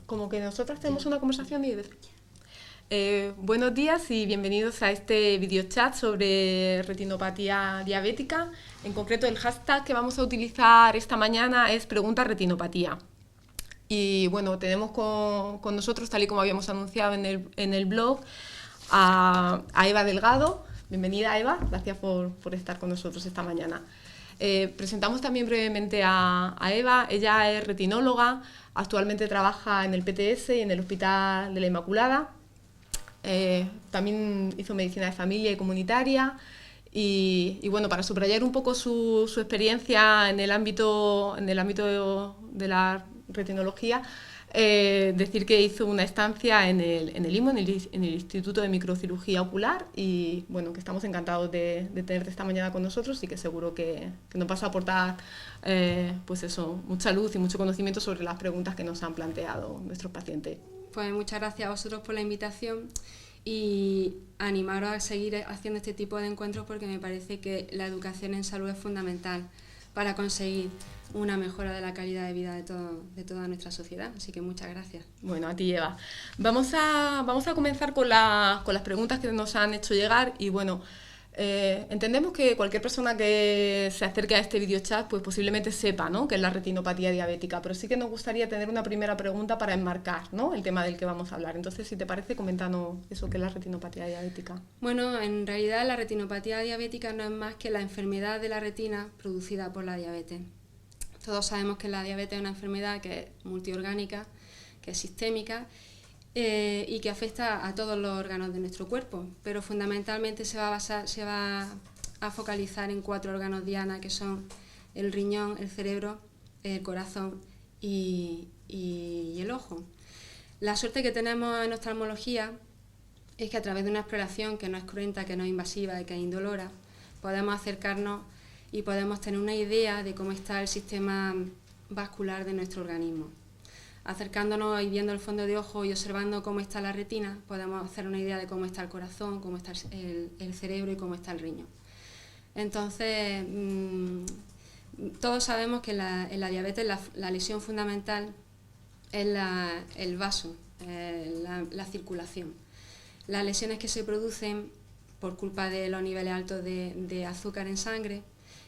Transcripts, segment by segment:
como que nosotras tenemos una conversación y... buenos días y bienvenidos a este videochat sobre retinopatía diabética. En concreto, el hashtag que vamos a utilizar esta mañana es Pregunta Retinopatía. Y bueno, tenemos con nosotros, tal y como habíamos anunciado en el blog, a Eva Delgado. Bienvenida, Eva, gracias por estar con nosotros esta mañana. Presentamos también brevemente a Eva. Ella es retinóloga, actualmente trabaja en el PTS y en el Hospital de la Inmaculada. También hizo medicina de familia y comunitaria y bueno, para subrayar un poco su experiencia en el ámbito de la retinología, decir que hizo una estancia en el IMO, en el Instituto de Microcirugía Ocular, y bueno, que estamos encantados de tenerte esta mañana con nosotros y que seguro que nos vas a aportar pues eso, mucha luz y mucho conocimiento sobre las preguntas que nos han planteado nuestros pacientes. Pues muchas gracias a vosotros por la invitación y animaros a seguir haciendo este tipo de encuentros porque me parece que la educación en salud es fundamental para conseguir una mejora de la calidad de vida de toda nuestra sociedad. Así que muchas gracias. Bueno, a ti, Eva. Vamos a comenzar con las preguntas que nos han hecho llegar y bueno, entendemos que cualquier persona que se acerque a este videochat pues posiblemente sepa, ¿no?, qué es la retinopatía diabética, pero sí que nos gustaría tener una primera pregunta para enmarcar, ¿no?, el tema del que vamos a hablar. Entonces, si te parece, coméntanos eso, qué es la retinopatía diabética. Bueno, en realidad la retinopatía diabética no es más que la enfermedad de la retina producida por la diabetes. Todos sabemos que la diabetes es una enfermedad que es multiorgánica, que es sistémica, y que afecta a todos los órganos de nuestro cuerpo, pero fundamentalmente se va a focalizar en 4 órganos diana, que son el riñón, el cerebro, el corazón y el ojo. La suerte que tenemos en oftalmología es que a través de una exploración que no es cruenta, que no es invasiva y que es indolora, podemos acercarnos y podemos tener una idea de cómo está el sistema vascular de nuestro organismo. Acercándonos y viendo el fondo de ojo y observando cómo está la retina, podemos hacer una idea de cómo está el corazón, cómo está el cerebro y cómo está el riñón. Entonces, todos sabemos que en la diabetes la lesión fundamental es el vaso, la circulación. Las lesiones que se producen por culpa de los niveles altos de azúcar en sangre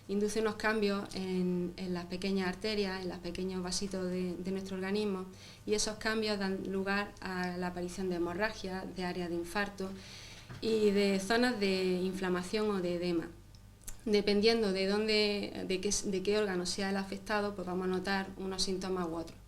induce unos cambios en las pequeñas arterias, en los pequeños vasitos de nuestro organismo, y esos cambios dan lugar a la aparición de hemorragia, de áreas de infarto y de zonas de inflamación o de edema. Dependiendo de qué órgano sea el afectado, pues vamos a notar unos síntomas u otros.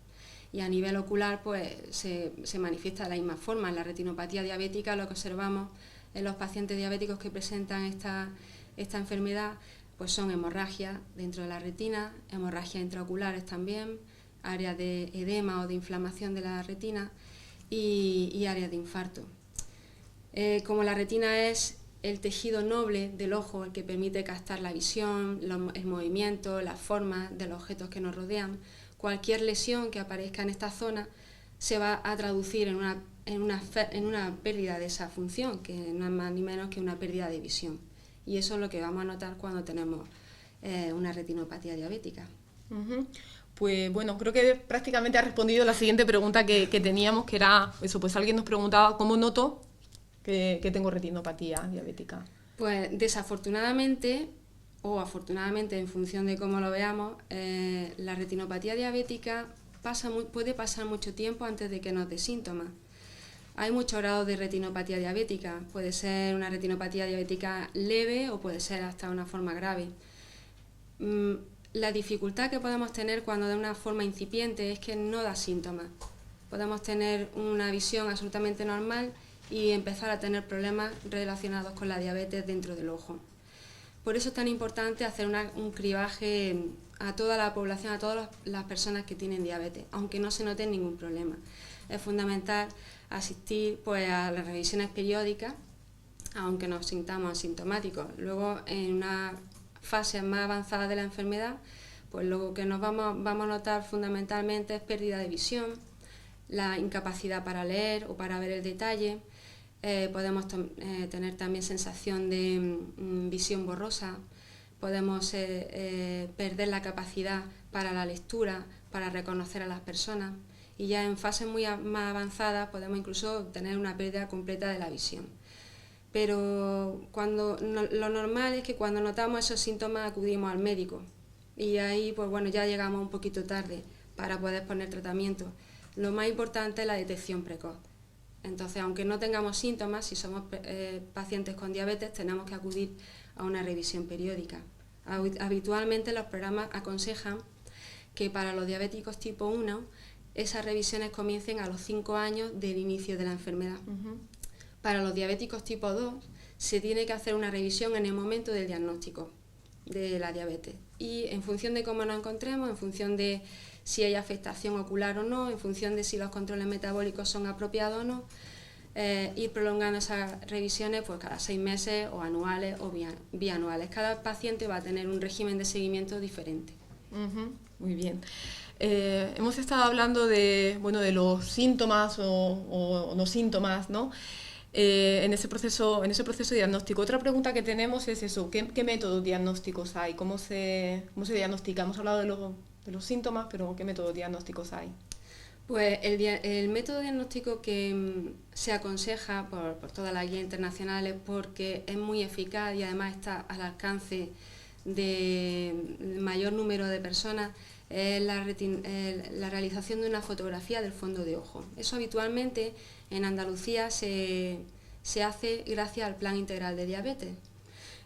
Y a nivel ocular, pues se manifiesta de la misma forma. En la retinopatía diabética lo que observamos en los pacientes diabéticos que presentan esta enfermedad pues son hemorragias dentro de la retina, hemorragias intraoculares también, áreas de edema o de inflamación de la retina y áreas de infarto. Como la retina es el tejido noble del ojo, el que permite captar la visión, el movimiento, las formas de los objetos que nos rodean, cualquier lesión que aparezca en esta zona se va a traducir en una pérdida de esa función, que no es más ni menos que una pérdida de visión. Y eso es lo que vamos a notar cuando tenemos una retinopatía diabética. Uh-huh. Pues bueno, creo que prácticamente ha respondido la siguiente pregunta que teníamos, que era eso, pues alguien nos preguntaba cómo noto que tengo retinopatía diabética. Pues desafortunadamente, o afortunadamente en función de cómo lo veamos, la retinopatía diabética puede pasar mucho tiempo antes de que nos dé síntomas. Hay muchos grados de retinopatía diabética, puede ser una retinopatía diabética leve o puede ser hasta una forma grave. La dificultad que podemos tener cuando de una forma incipiente es que no da síntomas. Podemos tener una visión absolutamente normal y empezar a tener problemas relacionados con la diabetes dentro del ojo. Por eso es tan importante hacer un cribaje a toda la población, a todas las personas que tienen diabetes, aunque no se note ningún problema. Es fundamental asistir pues, a las revisiones periódicas, aunque nos sintamos asintomáticos. Luego, en una fase más avanzada de la enfermedad, pues lo que nos vamos a notar fundamentalmente es pérdida de visión, la incapacidad para leer o para ver el detalle. Podemos tener también sensación de visión borrosa, podemos perder la capacidad para la lectura, para reconocer a las personas, y ya en fases más avanzadas podemos incluso tener una pérdida completa de la visión. Pero lo normal es que cuando notamos esos síntomas acudimos al médico y ahí pues bueno, ya llegamos un poquito tarde para poder poner tratamiento. Lo más importante es la detección precoz. Entonces, aunque no tengamos síntomas, si somos pacientes con diabetes, tenemos que acudir a una revisión periódica. Habitualmente los programas aconsejan que para los diabéticos tipo 1 esas revisiones comiencen a los 5 años del inicio de la enfermedad. Para los diabéticos tipo 2 se tiene que hacer una revisión en el momento del diagnóstico de la diabetes y en función de cómo nos encontremos, en función de si hay afectación ocular o no, en función de si los controles metabólicos son apropiados o no, ir prolongando esas revisiones pues cada 6 meses o anuales o bianuales. Cada paciente va a tener un régimen de seguimiento diferente. Muy bien. Hemos estado hablando de los síntomas o no síntomas, ¿no? En ese proceso diagnóstico. Otra pregunta que tenemos es eso, ¿qué métodos diagnósticos hay? ¿Cómo se diagnostica? Hemos hablado de los síntomas, pero ¿qué métodos diagnósticos hay? Pues el método diagnóstico que se aconseja por todas las guías internacionales porque es muy eficaz y además está al alcance de mayor número de personas es la realización de una fotografía del fondo de ojo. Eso habitualmente en Andalucía se hace gracias al Plan Integral de Diabetes.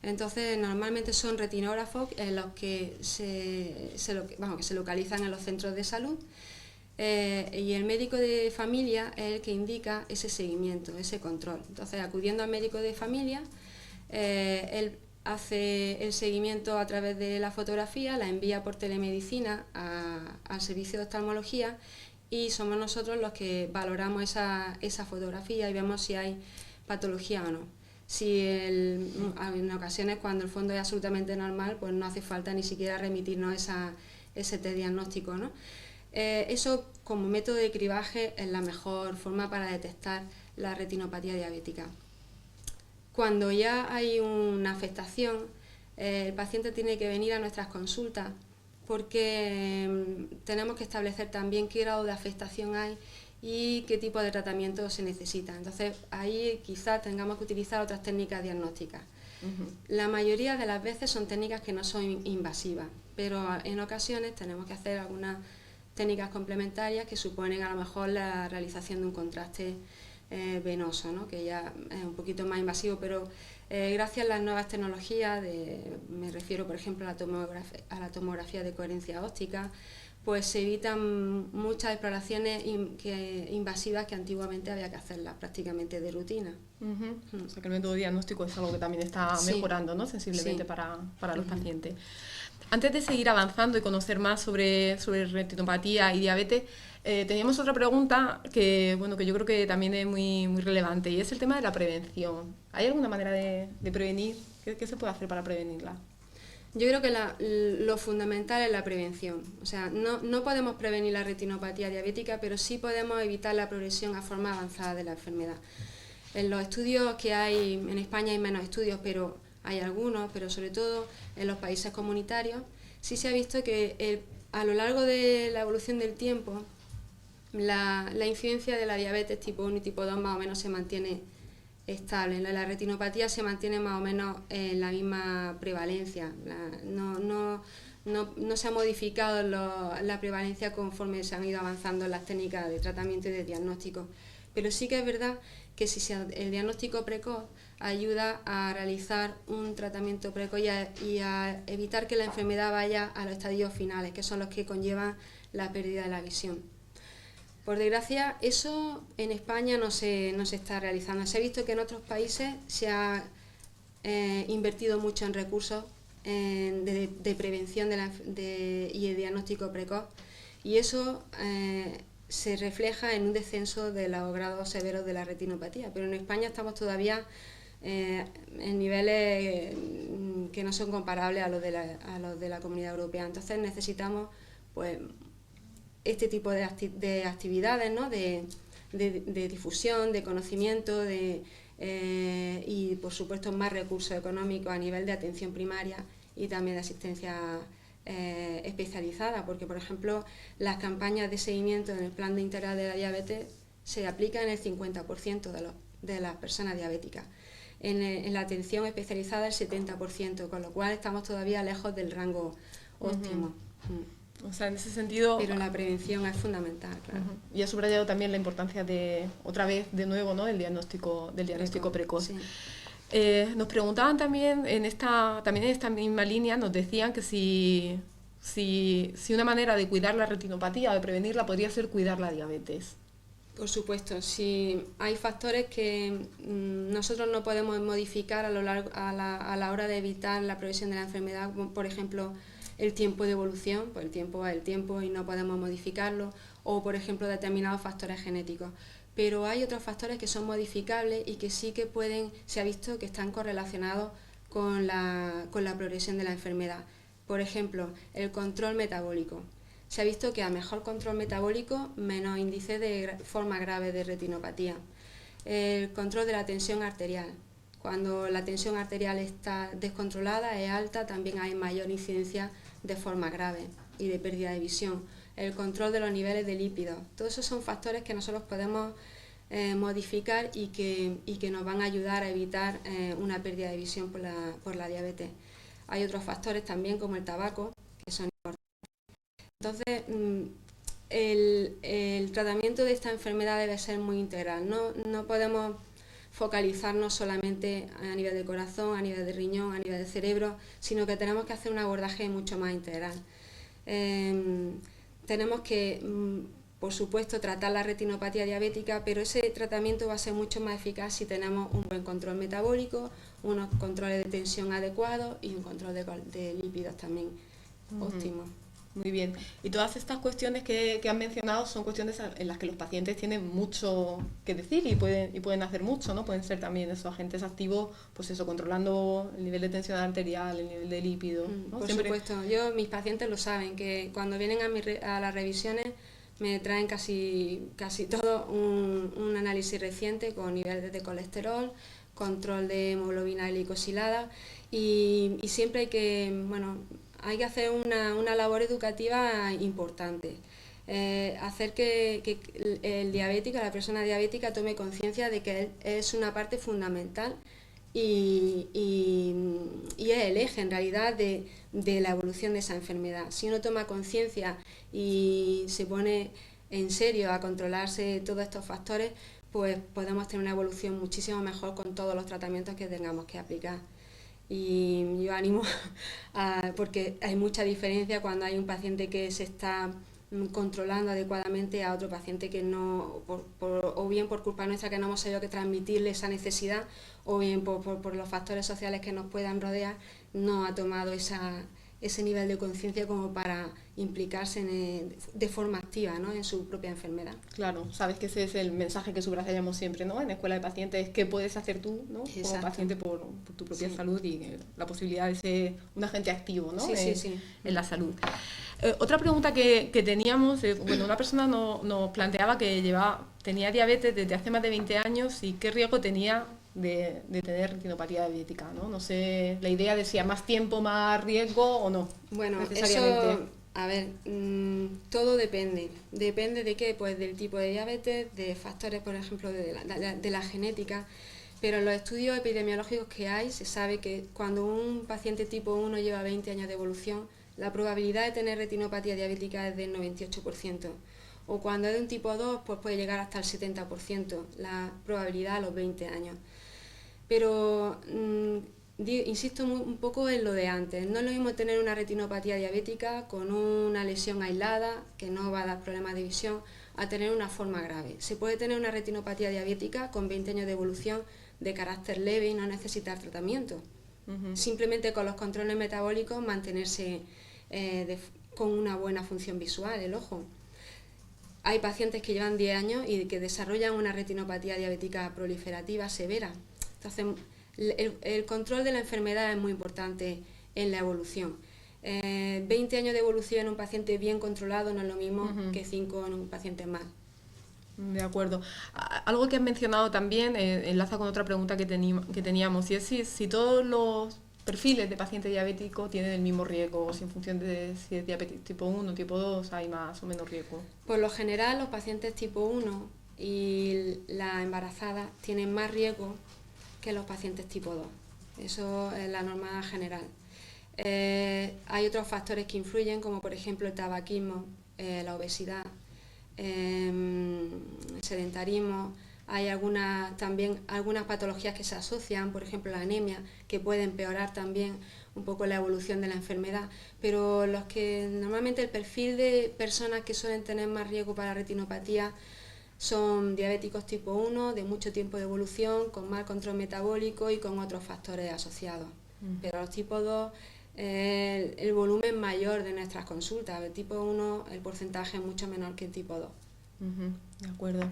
Entonces normalmente son retinógrafos en los que se localizan en los centros de salud y el médico de familia es el que indica ese seguimiento, ese control. Entonces acudiendo al médico de familia, él hace el seguimiento a través de la fotografía, la envía por telemedicina al servicio de oftalmología y somos nosotros los que valoramos esa fotografía y vemos si hay patología o no. Si en ocasiones cuando el fondo es absolutamente normal, pues no hace falta ni siquiera remitirnos ese test diagnóstico, ¿no? Eso como método de cribaje es la mejor forma para detectar la retinopatía diabética. Cuando ya hay una afectación, el paciente tiene que venir a nuestras consultas porque tenemos que establecer también qué grado de afectación hay y qué tipo de tratamiento se necesita. Entonces ahí quizás tengamos que utilizar otras técnicas diagnósticas. La mayoría de las veces son técnicas que no son invasivas, pero en ocasiones tenemos que hacer algunas técnicas complementarias que suponen a lo mejor la realización de un contraste venoso, ¿no? Que ya es un poquito más invasivo, pero gracias a las nuevas tecnologías, me refiero por ejemplo a la tomografía de coherencia óptica, pues se evitan muchas exploraciones invasivas que antiguamente había que hacerlas prácticamente de rutina. O sea que el método diagnóstico es algo que también está mejorando, ¿no? Sensiblemente para los pacientes. Antes de seguir avanzando y conocer más sobre retinopatía y diabetes, teníamos otra pregunta que yo creo que también es muy, muy relevante y es el tema de la prevención. ¿Hay alguna manera de prevenir? ¿Qué se puede hacer para prevenirla? Yo creo que lo fundamental es la prevención. O sea, no podemos prevenir la retinopatía diabética, pero sí podemos evitar la progresión a forma avanzada de la enfermedad. En los estudios que hay, en España hay menos estudios, pero hay algunos, pero sobre todo en los países comunitarios, sí se ha visto que a lo largo de la evolución del tiempo, la incidencia de la diabetes tipo 1 y tipo 2 más o menos se mantiene estable. La retinopatía se mantiene más o menos en la misma prevalencia. No se ha modificado la prevalencia conforme se han ido avanzando en las técnicas de tratamiento y de diagnóstico. Pero sí que es verdad que el diagnóstico precoz ayuda a realizar un tratamiento precoz y a evitar que la enfermedad vaya a los estadios finales, que son los que conllevan la pérdida de la visión. Por desgracia, eso en España no se está realizando. Se ha visto que en otros países se ha invertido mucho en recursos de prevención y de diagnóstico precoz y eso se refleja en un descenso de los grados severos de la retinopatía. Pero en España estamos todavía en niveles que no son comparables a los de la Comunidad Europea. Entonces necesitamos pues este tipo de actividades, ¿no? de difusión, de conocimiento y por supuesto más recursos económicos a nivel de atención primaria y también de asistencia especializada, porque por ejemplo las campañas de seguimiento en el plan de integral de la diabetes se aplican en el 50% de las personas diabéticas. En la atención especializada el 70%, con lo cual estamos todavía lejos del rango óptimo. O sea, en ese sentido... Pero la prevención es fundamental, claro. Y ha subrayado también la importancia de, otra vez, de nuevo, ¿no?, del diagnóstico precoz. Sí. Nos preguntaban también en esta misma línea, nos decían que si una manera de cuidar la retinopatía o de prevenirla podría ser cuidar la diabetes. Por supuesto, si hay factores que nosotros no podemos modificar a la hora de evitar la progresión de la enfermedad, como por ejemplo el tiempo de evolución, pues el tiempo es el tiempo y no podemos modificarlo, o por ejemplo determinados factores genéticos. Pero hay otros factores que son modificables y que sí que se ha visto que están correlacionados con la progresión de la enfermedad. Por ejemplo, el control metabólico. Se ha visto que a mejor control metabólico, menos índice de forma grave de retinopatía. El control de la tensión arterial. Cuando la tensión arterial está descontrolada, es alta, también hay mayor incidencia de forma grave y de pérdida de visión. El control de los niveles de lípidos. Todos esos son factores que nosotros podemos modificar y que nos van a ayudar a evitar una pérdida de visión por la diabetes. Hay otros factores también como el tabaco, que son importantes. Entonces, el tratamiento de esta enfermedad debe ser muy integral. No podemos focalizarnos solamente a nivel de corazón, a nivel de riñón, a nivel de cerebro, sino que tenemos que hacer un abordaje mucho más integral. Tenemos que, por supuesto, tratar la retinopatía diabética, pero ese tratamiento va a ser mucho más eficaz si tenemos un buen control metabólico, unos controles de tensión adecuados y un control de lípidos también óptimo. Muy bien. Y todas estas cuestiones que han mencionado son cuestiones en las que los pacientes tienen mucho que decir y pueden hacer mucho, ¿no? Pueden ser también esos agentes activos, pues eso, controlando el nivel de tensión arterial, el nivel de lípido, ¿no? Por supuesto. Mis pacientes lo saben, que cuando vienen a las revisiones me traen casi todo un análisis reciente con niveles de colesterol, control de hemoglobina glicosilada y siempre hay que hacer una labor educativa importante. Hacer que el diabético, la persona diabética, tome conciencia de que él es una parte fundamental y es el eje en realidad de la evolución de esa enfermedad. Si uno toma conciencia y se pone en serio a controlarse todos estos factores, pues podemos tener una evolución muchísimo mejor con todos los tratamientos que tengamos que aplicar. Y yo animo porque hay mucha diferencia cuando hay un paciente que se está controlando adecuadamente a otro paciente que no, o bien por culpa nuestra que no hemos sabido que transmitirle esa necesidad, o bien por los factores sociales que nos puedan rodear, no ha tomado ese nivel de conciencia como para implicarse de forma activa, ¿no?, en su propia enfermedad. Claro, sabes que ese es el mensaje que subrayamos siempre, ¿no?, en Escuela de Pacientes, qué puedes hacer tú, ¿no?, como paciente por tu propia salud y la posibilidad de ser un agente activo, ¿no?, en la salud. Otra pregunta que teníamos, una persona nos planteaba que tenía diabetes desde hace más de 20 años y qué riesgo tenía de tener retinopatía diabética, ¿no? No sé, la idea de si a más tiempo, más riesgo o no. Bueno, eso, a ver, todo depende. Depende de qué, pues del tipo de diabetes, de factores, por ejemplo, de la genética. Pero en los estudios epidemiológicos que hay, se sabe que cuando un paciente tipo 1 lleva 20 años de evolución, la probabilidad de tener retinopatía diabética es del 98%. O cuando es de un tipo 2, pues puede llegar hasta el 70%, la probabilidad a los 20 años. Pero insisto un poco en lo de antes. No es lo mismo tener una retinopatía diabética con una lesión aislada, que no va a dar problemas de visión, a tener una forma grave. Se puede tener una retinopatía diabética con 20 años de evolución de carácter leve y no necesitar tratamiento. Simplemente con los controles metabólicos mantenerse con una buena función visual, el ojo. Hay pacientes que llevan 10 años y que desarrollan una retinopatía diabética proliferativa severa. Entonces, el control de la enfermedad es muy importante en la evolución. 20 años de evolución en un paciente bien controlado no es lo mismo que 5 en un paciente mal. De acuerdo. Algo que has mencionado también enlaza con otra pregunta que teníamos, y es si todos los perfiles de paciente diabético tienen el mismo riesgo, si en función de si es diabetes tipo 1 o tipo 2 hay más o menos riesgo? Por lo general, los pacientes tipo 1 y la embarazada tienen más riesgo que los pacientes tipo 2. Eso es la norma general. Hay otros factores que influyen, como por ejemplo el tabaquismo, la obesidad, el sedentarismo. Hay también algunas patologías que se asocian, por ejemplo la anemia, que puede empeorar también un poco la evolución de la enfermedad, pero normalmente el perfil de personas que suelen tener más riesgo para retinopatía son diabéticos tipo 1, de mucho tiempo de evolución, con mal control metabólico y con otros factores asociados. Pero los tipo 2, el volumen mayor de nuestras consultas, el tipo 1 el porcentaje es mucho menor que el tipo 2. De acuerdo.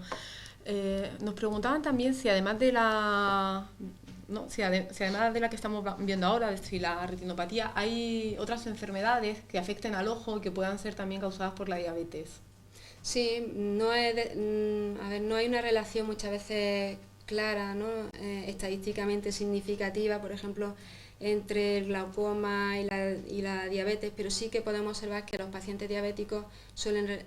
Nos preguntaban también si además de la... ¿no? Si además de la que estamos viendo ahora, de si la retinopatía, hay otras enfermedades que afecten al ojo y que puedan ser también causadas por la diabetes. Sí, no hay una relación muchas veces clara, ¿no? Estadísticamente significativa, por ejemplo, entre el glaucoma y la diabetes, pero sí que podemos observar que los pacientes diabéticos suelen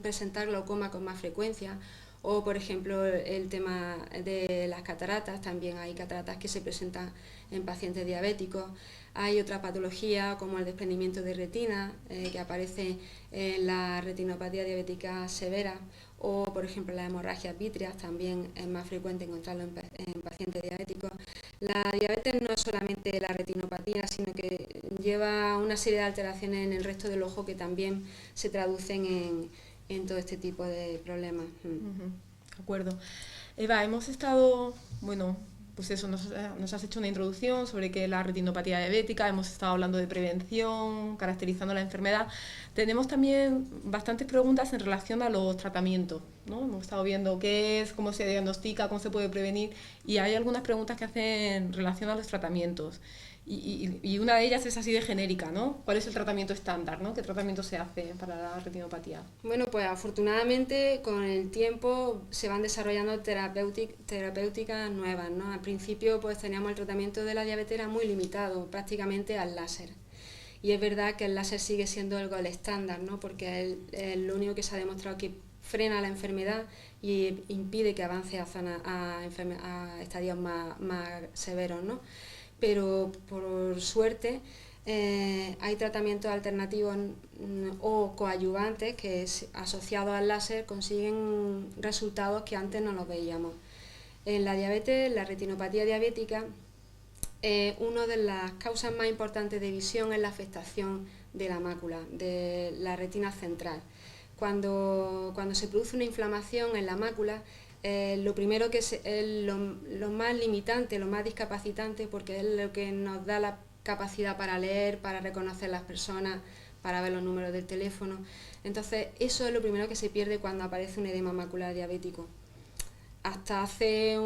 presentar glaucoma con más frecuencia. O, por ejemplo, el tema de las cataratas, también hay cataratas que se presentan en pacientes diabéticos. Hay otra patología como el desprendimiento de retina, que aparece en la retinopatía diabética severa, o, por ejemplo, las hemorragias vítreas, también es más frecuente encontrarlo en pacientes diabéticos. La diabetes no es solamente la retinopatía, sino que lleva una serie de alteraciones en el resto del ojo que también se traducen en todo este tipo de problemas. De acuerdo. Eva, hemos estado, bueno, pues eso, nos has hecho una introducción sobre qué es la retinopatía diabética, hemos estado hablando de prevención, caracterizando la enfermedad. Tenemos también bastantes preguntas en relación a los tratamientos, ¿no? Hemos estado viendo qué es, cómo se diagnostica, cómo se puede prevenir, y hay algunas preguntas que hacen en relación a los tratamientos. Y una de ellas es así de genérica, ¿no? ¿Cuál es el tratamiento estándar, ¿no? ¿Qué tratamiento se hace para la retinopatía? Bueno, pues afortunadamente con el tiempo se van desarrollando terapéuticas nuevas, ¿no? Al principio pues teníamos el tratamiento de la diabetes era muy limitado, prácticamente al láser. Y es verdad que el láser sigue siendo el gold estándar, ¿no? Porque es lo único que se ha demostrado que frena la enfermedad y impide que avance a estadios más severos, ¿no? Pero por suerte hay tratamientos alternativos o coadyuvantes que asociados al láser consiguen resultados que antes no los veíamos. En la diabetes, la retinopatía diabética, una de las causas más importantes de visión es la afectación de la mácula, de la retina central. Cuando se produce una inflamación en la mácula, lo primero que es lo más limitante, lo más discapacitante, porque es lo que nos da la capacidad para leer, para reconocer las personas, para ver los números del teléfono. Entonces, eso es lo primero que se pierde cuando aparece un edema macular diabético. Hasta hace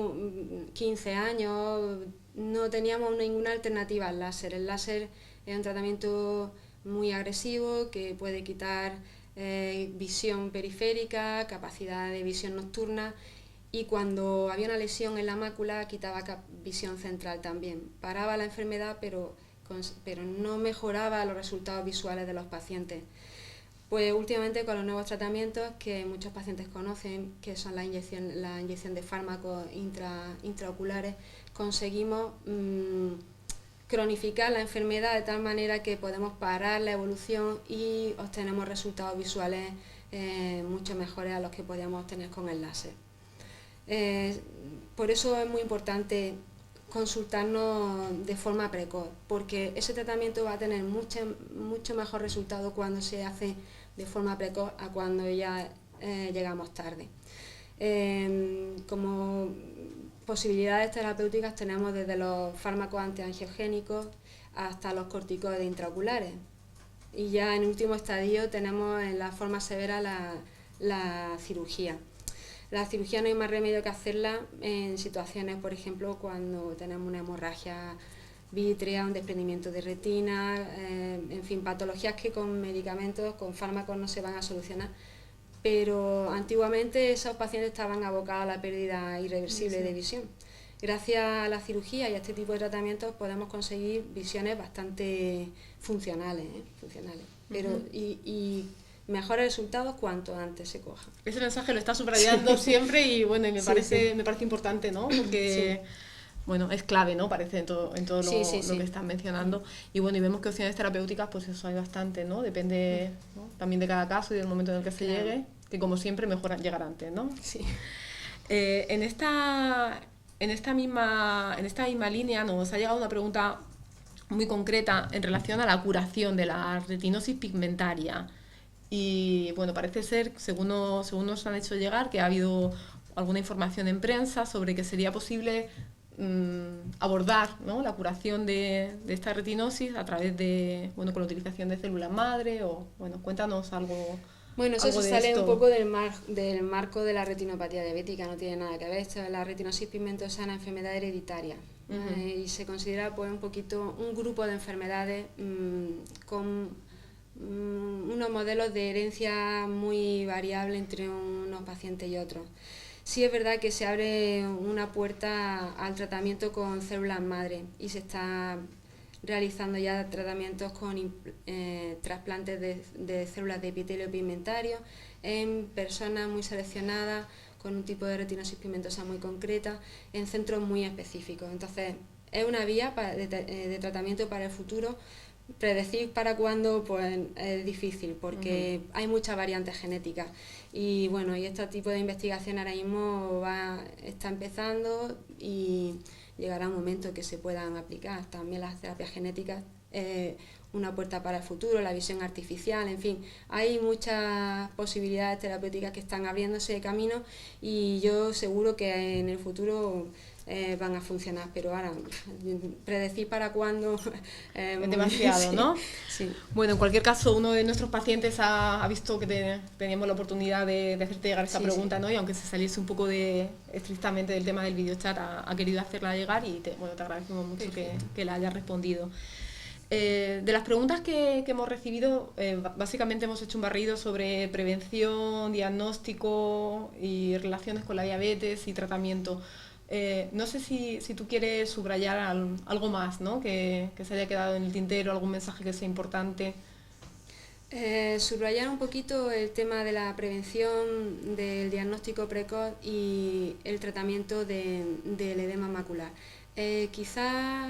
15 años no teníamos ninguna alternativa al láser. El láser es un tratamiento muy agresivo que puede quitar visión periférica, capacidad de visión nocturna, y cuando había una lesión en la mácula quitaba visión central también. Paraba la enfermedad, pero no mejoraba los resultados visuales de los pacientes. Pues últimamente con los nuevos tratamientos que muchos pacientes conocen, que son la inyección de fármacos intraoculares, conseguimos cronificar la enfermedad de tal manera que podemos parar la evolución y obtenemos resultados visuales mucho mejores a los que podíamos obtener con el láser. Por eso es muy importante consultarnos de forma precoz, porque ese tratamiento va a tener mucho mejor resultado cuando se hace de forma precoz a cuando ya llegamos tarde. Como posibilidades terapéuticas tenemos desde los fármacos antiangiogénicos hasta los corticoides intraoculares, y ya en último estadio tenemos en la forma severa la cirugía. La cirugía no hay más remedio que hacerla en situaciones, por ejemplo, cuando tenemos una hemorragia vítrea, un desprendimiento de retina, en fin, patologías que con medicamentos, con fármacos no se van a solucionar. Pero antiguamente esos pacientes estaban abocados a la pérdida irreversible de visión. gracias a la cirugía y a este tipo de tratamientos podemos conseguir visiones bastante funcionales, pero y mejores resultados cuanto antes se coja. Ese mensaje lo está subrayando siempre y bueno, y me parece importante, ¿no? Porque bueno, es clave, ¿no? Parece en todo lo que estás mencionando. Y bueno, y vemos que opciones terapéuticas, pues eso hay bastante, ¿no? Depende, ¿no?, también de cada caso y del momento en el que se llegue, que como siempre mejor llegar antes, ¿no? Sí. En esta misma línea nos ha llegado una pregunta muy concreta en relación a la curación de la retinosis pigmentaria. Y bueno, parece ser, según nos han hecho llegar, que ha habido alguna información en prensa sobre que sería posible abordar, ¿no?, la curación de esta retinosis a través de, bueno, con la utilización de células madre o, bueno, cuéntanos algo. Bueno, eso se sale un poco del marco de la retinopatía diabética, no tiene nada que ver. Esto, la retinosis pigmentosa es una enfermedad hereditaria y se considera pues un poquito un grupo de enfermedades con unos modelos de herencia muy variables entre unos pacientes y otros. Sí es verdad que se abre una puerta al tratamiento con células madre y se está realizando ya tratamientos con trasplantes de células de epitelio pigmentario en personas muy seleccionadas con un tipo de retinosis pigmentosa muy concreta en centros muy específicos. Entonces es una vía de tratamiento para el futuro. Predecir para cuándo pues es difícil porque hay muchas variantes genéticas y bueno, y este tipo de investigación ahora mismo está empezando y llegará un momento que se puedan aplicar también las terapias genéticas, una puerta para el futuro, la visión artificial, en fin, hay muchas posibilidades terapéuticas que están abriéndose de camino y yo seguro que en el futuro van a funcionar, pero ahora predecir para cuándo es demasiado, ¿no? Sí. Bueno, en cualquier caso, uno de nuestros pacientes ha visto que teníamos la oportunidad de hacerte llegar esta pregunta, ¿no? Y aunque se saliese un poco estrictamente del tema del videochat, ha querido hacerla llegar y te agradecemos mucho que la hayas respondido. De las preguntas que hemos recibido, básicamente hemos hecho un barrido sobre prevención, diagnóstico y relaciones con la diabetes y tratamiento. No sé si tú quieres subrayar algo más, ¿no?, que se haya quedado en el tintero, algún mensaje que sea importante. Subrayar un poquito el tema de la prevención, del diagnóstico precoz y el tratamiento del edema macular. Quizás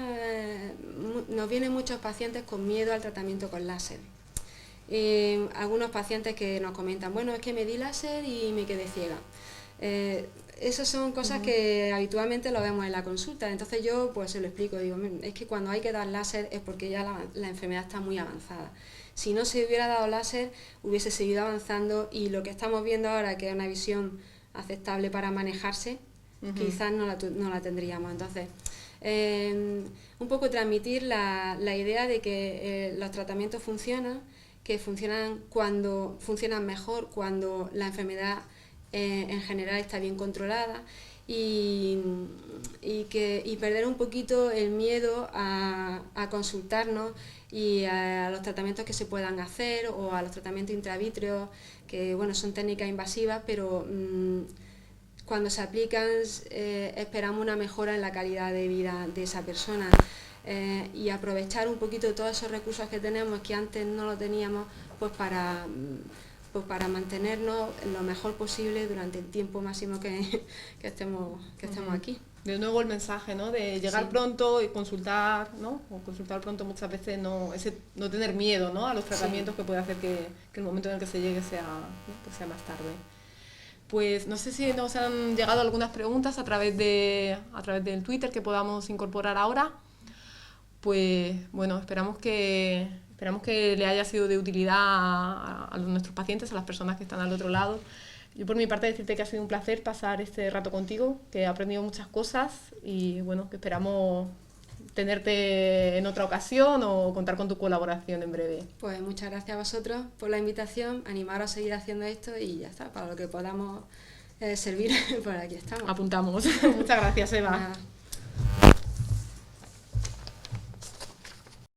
nos vienen muchos pacientes con miedo al tratamiento con láser. Algunos pacientes que nos comentan, bueno, es que me di láser y me quedé ciega. Esas son cosas que habitualmente lo vemos en la consulta, entonces yo pues se lo explico, digo, es que cuando hay que dar láser es porque ya la enfermedad está muy avanzada. Si no se hubiera dado láser, hubiese seguido avanzando y lo que estamos viendo ahora, que es una visión aceptable para manejarse, quizás no la tendríamos. Entonces, un poco transmitir la idea de que los tratamientos funcionan, que funcionan mejor cuando la enfermedad en general está bien controlada y perder un poquito el miedo a consultarnos y a los tratamientos que se puedan hacer o a los tratamientos intravítreos, que bueno, son técnicas invasivas, pero cuando se aplican esperamos una mejora en la calidad de vida de esa persona y aprovechar un poquito todos esos recursos que tenemos que antes no lo teníamos, pues para mantenernos lo mejor posible durante el tiempo máximo que estemos aquí. De nuevo el mensaje, ¿no?, de llegar pronto y consultar, ¿no?, o consultar pronto muchas veces, no tener miedo, ¿no?, a los tratamientos que puede hacer que el momento en el que se llegue sea más tarde. Pues no sé si nos han llegado algunas preguntas a través del Twitter que podamos incorporar ahora. Pues bueno, esperamos que le haya sido de utilidad a nuestros pacientes, a las personas que están al otro lado. Yo por mi parte decirte que ha sido un placer pasar este rato contigo, que he aprendido muchas cosas y bueno, que esperamos tenerte en otra ocasión o contar con tu colaboración en breve. Pues muchas gracias a vosotros por la invitación, animaros a seguir haciendo esto y ya está, para lo que podamos servir, por aquí estamos. Apuntamos. Muchas gracias, Eva. Nada.